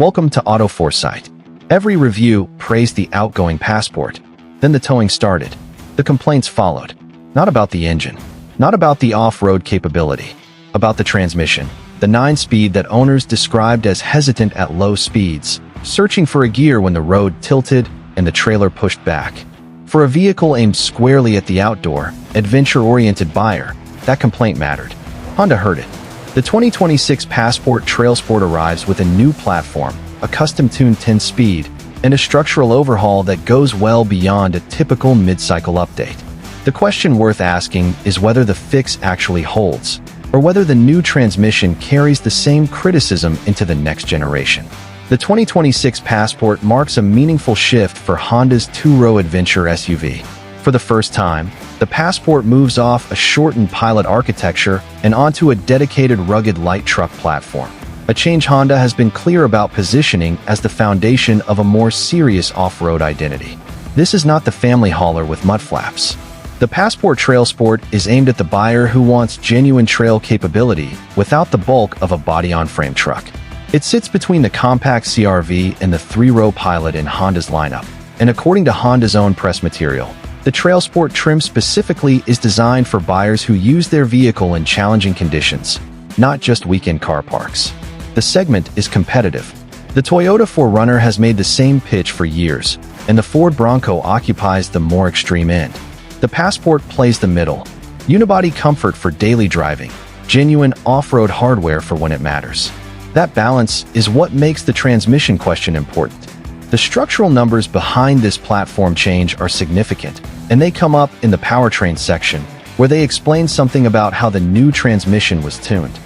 Welcome to Auto Foresight. Every review praised the outgoing Passport. Then the towing started. The complaints followed. Not about the engine, not about the off-road capability, about the transmission, the 9-speed that owners described as hesitant at low speeds, searching for a gear when the road tilted and the trailer pushed back. For a vehicle aimed squarely at the outdoor, adventure-oriented buyer, that complaint mattered. Honda heard it. The 2026 Passport TrailSport arrives with a new platform, a custom-tuned 10-speed, and a structural overhaul that goes well beyond a typical mid-cycle update. The question worth asking is whether the fix actually holds, or whether the new transmission carries the same criticism into the next generation. The 2026 Passport marks a meaningful shift for Honda's two-row adventure SUV. For the first time, the Passport moves off a shortened pilot architecture and onto a dedicated rugged light truck platform, a change Honda has been clear about positioning as the foundation of a more serious off-road identity. This is not the family hauler with mud flaps. The Passport TrailSport is aimed at the buyer who wants genuine trail capability without the bulk of a body-on-frame truck. It sits between the compact CR-V and the three-row Pilot in Honda's lineup, and according to Honda's own press material, the TrailSport trim specifically is designed for buyers who use their vehicle in challenging conditions, not just weekend car parks. The segment is competitive. The Toyota 4Runner has made the same pitch for years, and the Ford Bronco occupies the more extreme end. The Passport plays the middle, unibody comfort for daily driving, genuine off-road hardware for when it matters. That balance is what makes the transmission question important. The structural numbers behind this platform change are significant, and they come up in the powertrain section, where they explain something about how the new transmission was tuned.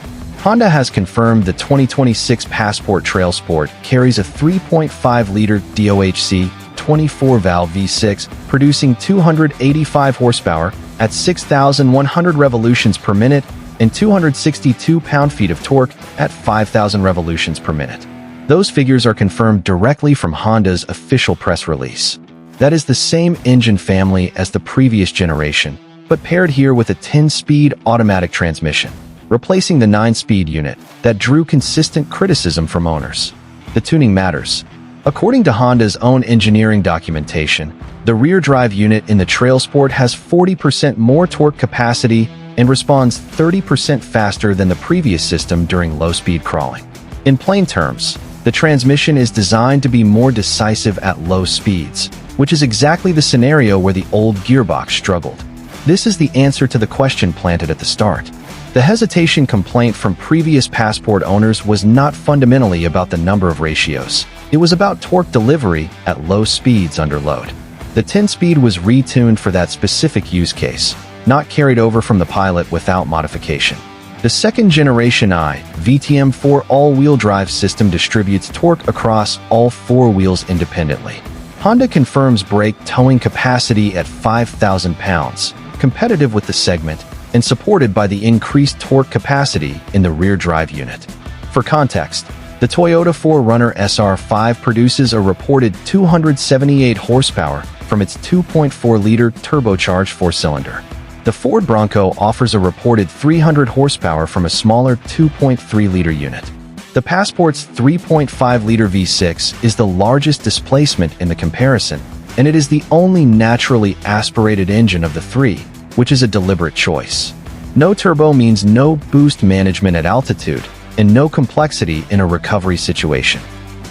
Honda has confirmed the 2026 Passport TrailSport carries a 3.5-liter DOHC 24-valve V6, producing 285 horsepower at 6,100 revolutions per minute and 262 pound-feet of torque at 5,000 revolutions per minute. Those figures are confirmed directly from Honda's official press release. That is the same engine family as the previous generation, but paired here with a 10-speed automatic transmission, replacing the 9-speed unit that drew consistent criticism from owners. The tuning matters. According to Honda's own engineering documentation, the rear drive unit in the TrailSport has 40% more torque capacity and responds 30% faster than the previous system during low-speed crawling. In plain terms, the transmission is designed to be more decisive at low speeds, which is exactly the scenario where the old gearbox struggled. This is the answer to the question planted at the start. The hesitation complaint from previous Passport owners was not fundamentally about the number of ratios. It was about torque delivery at low speeds under load. The 10-speed was retuned for that specific use case, not carried over from the Pilot without modification. The second-generation VTM4 all-wheel drive system distributes torque across all four wheels independently. Honda confirms brake towing capacity at 5,000 pounds, competitive with the segment, and supported by the increased torque capacity in the rear drive unit. For context, the Toyota 4Runner SR5 produces a reported 278 horsepower from its 2.4-liter turbocharged four-cylinder. The Ford Bronco offers a reported 300 horsepower from a smaller 2.3-liter unit. The Passport's 3.5-liter V6 is the largest displacement in the comparison, and it is the only naturally aspirated engine of the three, which is a deliberate choice. No turbo means no boost management at altitude, and no complexity in a recovery situation.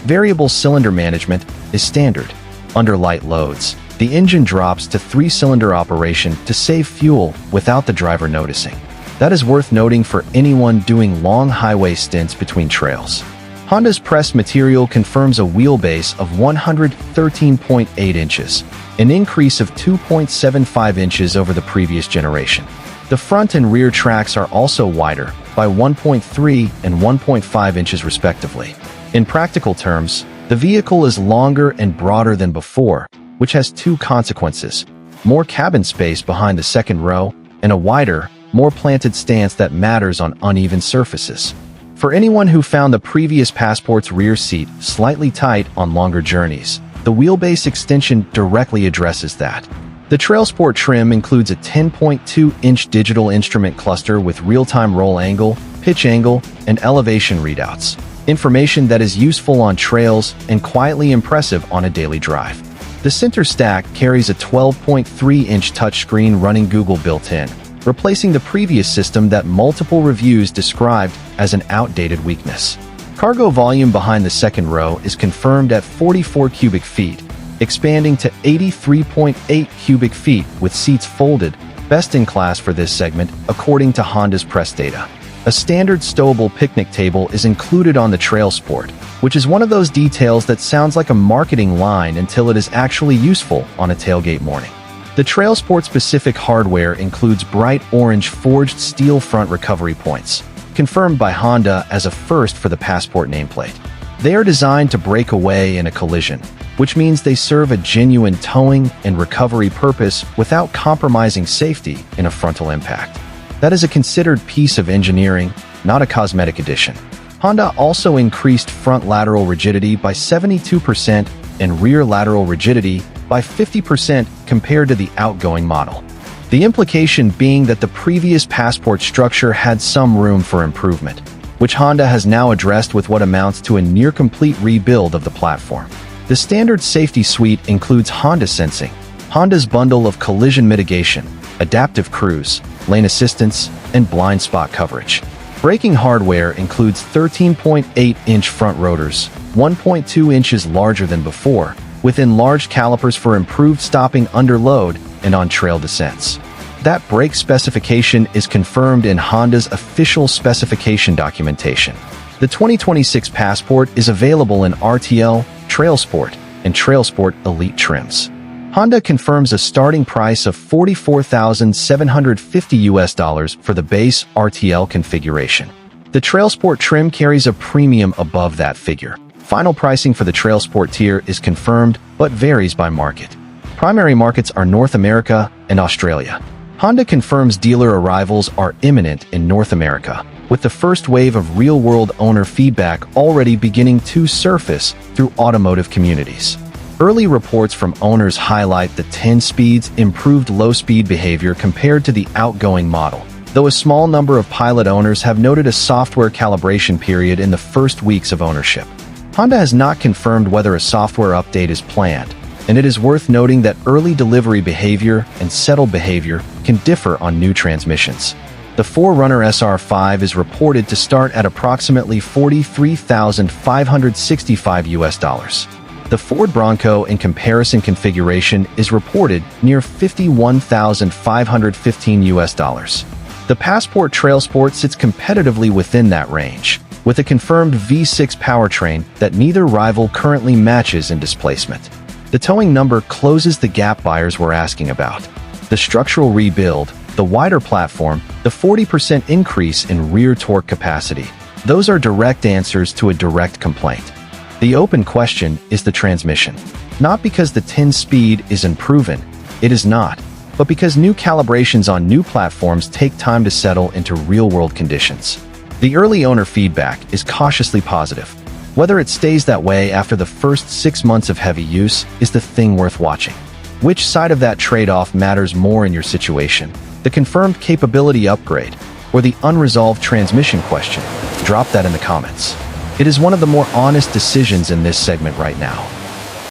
Variable cylinder management is standard. Under light loads, the engine drops to 3-cylinder operation to save fuel without the driver noticing. That is worth noting for anyone doing long highway stints between trails. Honda's press material confirms a wheelbase of 113.8 inches, an increase of 2.75 inches over the previous generation. The front and rear tracks are also wider by 1.3 and 1.5 inches respectively. In practical terms, the vehicle is longer and broader than before, which has two consequences: more cabin space behind the second row, and a wider, more planted stance that matters on uneven surfaces. For anyone who found the previous Passport's rear seat slightly tight on longer journeys, the wheelbase extension directly addresses that. The TrailSport trim includes a 10.2-inch digital instrument cluster with real-time roll angle, pitch angle, and elevation readouts. Information that is useful on trails and quietly impressive on a daily drive. The center stack carries a 12.3-inch touchscreen running Google built-in, replacing the previous system that multiple reviews described as an outdated weakness. Cargo volume behind the second row is confirmed at 44 cubic feet, expanding to 83.8 cubic feet with seats folded, best in class for this segment, according to Honda's press data. A standard stowable picnic table is included on the TrailSport, which is one of those details that sounds like a marketing line until it is actually useful on a tailgate morning. The TrailSport-specific hardware includes bright orange forged steel front recovery points, confirmed by Honda as a first for the Passport nameplate. They are designed to break away in a collision, which means they serve a genuine towing and recovery purpose without compromising safety in a frontal impact. That is a considered piece of engineering, not a cosmetic addition. Honda also increased front lateral rigidity by 72% and rear lateral rigidity by 50% compared to the outgoing model. The implication being that the previous Passport structure had some room for improvement, which Honda has now addressed with what amounts to a near-complete rebuild of the platform. The standard safety suite includes Honda Sensing, Honda's bundle of collision mitigation, adaptive cruise, lane assistance, and blind spot coverage. Braking hardware includes 13.8-inch front rotors, 1.2 inches larger than before, with enlarged calipers for improved stopping under load and on trail descents. That brake specification is confirmed in Honda's official specification documentation. The 2026 Passport is available in RTL, TrailSport, and TrailSport Elite trims. Honda confirms a starting price of $44,750 for the base RTL configuration. The TrailSport trim carries a premium above that figure. Final pricing for the TrailSport tier is confirmed, but varies by market. Primary markets are North America and Australia. Honda confirms dealer arrivals are imminent in North America, with the first wave of real-world owner feedback already beginning to surface through automotive communities. Early reports from owners highlight the 10 speeds improved low-speed behavior compared to the outgoing model, though a small number of pilot owners have noted a software calibration period in the first weeks of ownership. Honda has not confirmed whether a software update is planned, and it is worth noting that early delivery behavior and settled behavior can differ on new transmissions. The 4Runner SR5 is reported to start at approximately $43,565. The Ford Bronco in comparison configuration is reported near $51,515. The Passport TrailSport sits competitively within that range, with a confirmed V6 powertrain that neither rival currently matches in displacement. The towing number closes the gap buyers were asking about. The structural rebuild, the wider platform, the 40% increase in rear torque capacity, those are direct answers to a direct complaint. The open question is the transmission. Not because the 10-speed is unproven, it is not, but because new calibrations on new platforms take time to settle into real-world conditions. The early owner feedback is cautiously positive. Whether it stays that way after the first 6 months of heavy use is the thing worth watching. Which side of that trade-off matters more in your situation? The confirmed capability upgrade or the unresolved transmission question? Drop that in the comments. It is one of the more honest decisions in this segment right now.